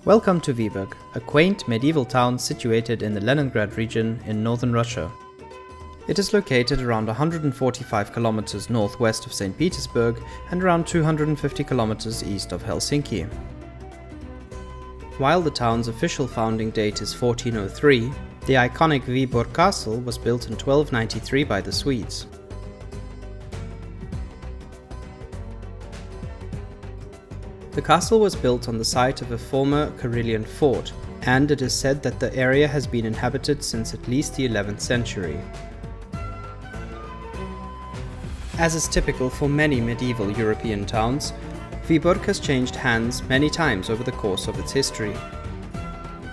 Welcome to Vyborg, a quaint medieval town situated in the Leningrad region in northern Russia. It is located around 145 kilometers northwest of St. Petersburg and around 250 kilometers east of Helsinki. While the town's official founding date is 1403, the iconic Vyborg Castle was built in 1293 by the Swedes. The castle was built on the site of a former Karelian fort, and it is said that the area has been inhabited since at least the 11th century. As is typical for many medieval European towns, Vyborg has changed hands many times over the course of its history.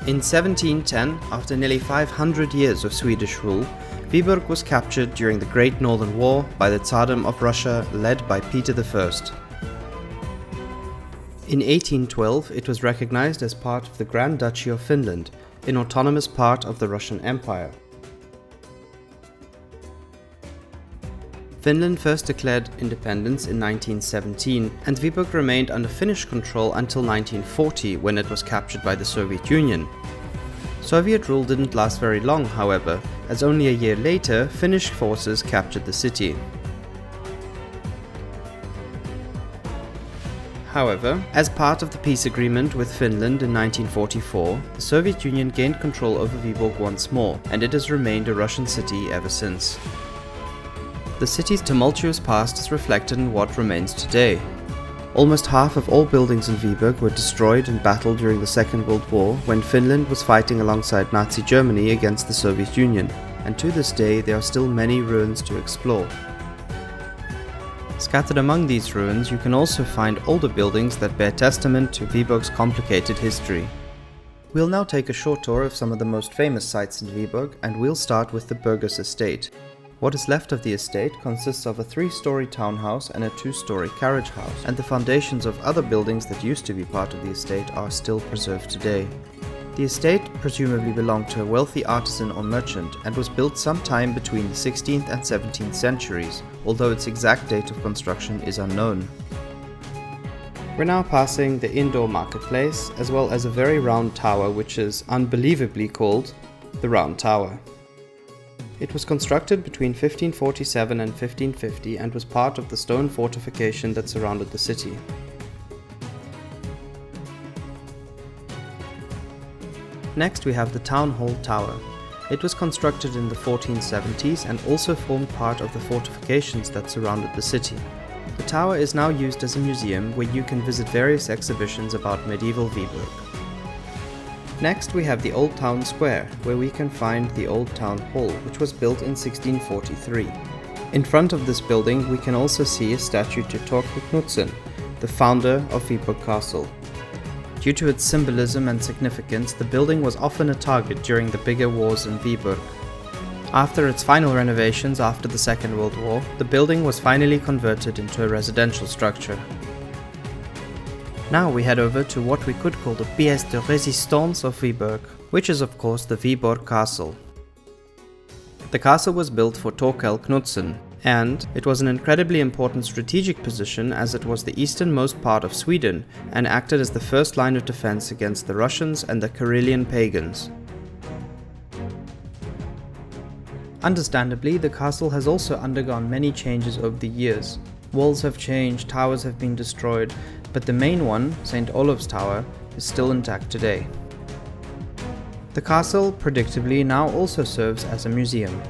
In 1710, after nearly 500 years of Swedish rule, Vyborg was captured during the Great Northern War by the Tsardom of Russia led by Peter I. In 1812, it was recognized as part of the Grand Duchy of Finland, an autonomous part of the Russian Empire. Finland first declared independence in 1917, and Vyborg remained under Finnish control until 1940, when it was captured by the Soviet Union. Soviet rule didn't last very long, however, as only a year later, Finnish forces captured the city. However, as part of the peace agreement with Finland in 1944, the Soviet Union gained control over Vyborg once more, and it has remained a Russian city ever since. The city's tumultuous past is reflected in what remains today. Almost half of all buildings in Vyborg were destroyed in battle during the Second World War, when Finland was fighting alongside Nazi Germany against the Soviet Union, and to this day there are still many ruins to explore. Scattered among these ruins, you can also find older buildings that bear testament to Vyborg's complicated history. We'll now take a short tour of some of the most famous sites in Vyborg, and we'll start with the Burgers estate. What is left of the estate consists of a 3-story townhouse and a 2-story carriage house, and the foundations of other buildings that used to be part of the estate are still preserved today. The estate presumably belonged to a wealthy artisan or merchant and was built sometime between the 16th and 17th centuries, although its exact date of construction is unknown. We're now passing the indoor marketplace, as well as a very round tower which is unbelievably called the Round Tower. It was constructed between 1547 and 1550 and was part of the stone fortification that surrounded the city. Next we have the Town Hall Tower. It was constructed in the 1470s and also formed part of the fortifications that surrounded the city. The tower is now used as a museum where you can visit various exhibitions about medieval Vyborg. Next we have the Old Town Square, where we can find the Old Town Hall, which was built in 1643. In front of this building we can also see a statue to Torkel Knudsen, the founder of Vyborg Castle. Due to its symbolism and significance, the building was often a target during the bigger wars in Vyborg. After its final renovations after the Second World War, the building was finally converted into a residential structure. Now we head over to what we could call the pièce de résistance of Vyborg, which is of course the Vyborg Castle. The castle was built for Torkel Knudsen, and it was an incredibly important strategic position as it was the easternmost part of Sweden and acted as the first line of defense against the Russians and the Karelian pagans. Understandably, the castle has also undergone many changes over the years. Walls have changed, towers have been destroyed, but the main one, St. Olav's Tower, is still intact today. The castle, predictably, now also serves as a museum.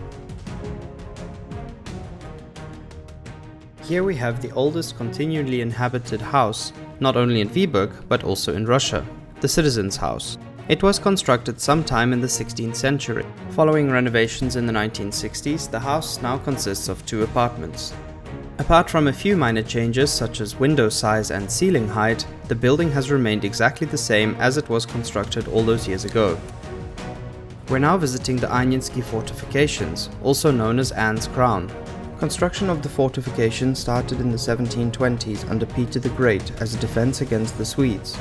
Here we have the oldest continually inhabited house, not only in Vyborg, but also in Russia, the Citizens' House. It was constructed sometime in the 16th century. Following renovations in the 1960s, the house now consists of 2 apartments. Apart from a few minor changes such as window size and ceiling height, the building has remained exactly the same as it was constructed all those years ago. We're now visiting the Aniensky fortifications, also known as Anne's Crown. Construction of the fortification started in the 1720s under Peter the Great as a defense against the Swedes.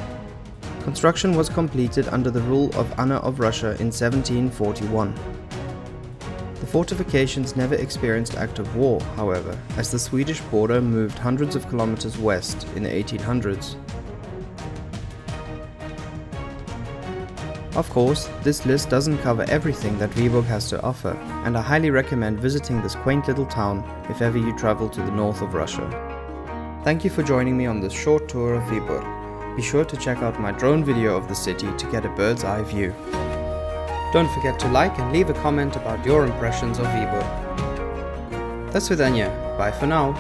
Construction was completed under the rule of Anna of Russia in 1741. The fortifications never experienced active war, however, as the Swedish border moved hundreds of kilometers west in the 1800s. Of course, this list doesn't cover everything that Vyborg has to offer, and I highly recommend visiting this quaint little town if ever you travel to the north of Russia. Thank you for joining me on this short tour of Vyborg. Be sure to check out my drone video of the city to get a bird's eye view. Don't forget to like and leave a comment about your impressions of Vyborg. До свидания, bye for now.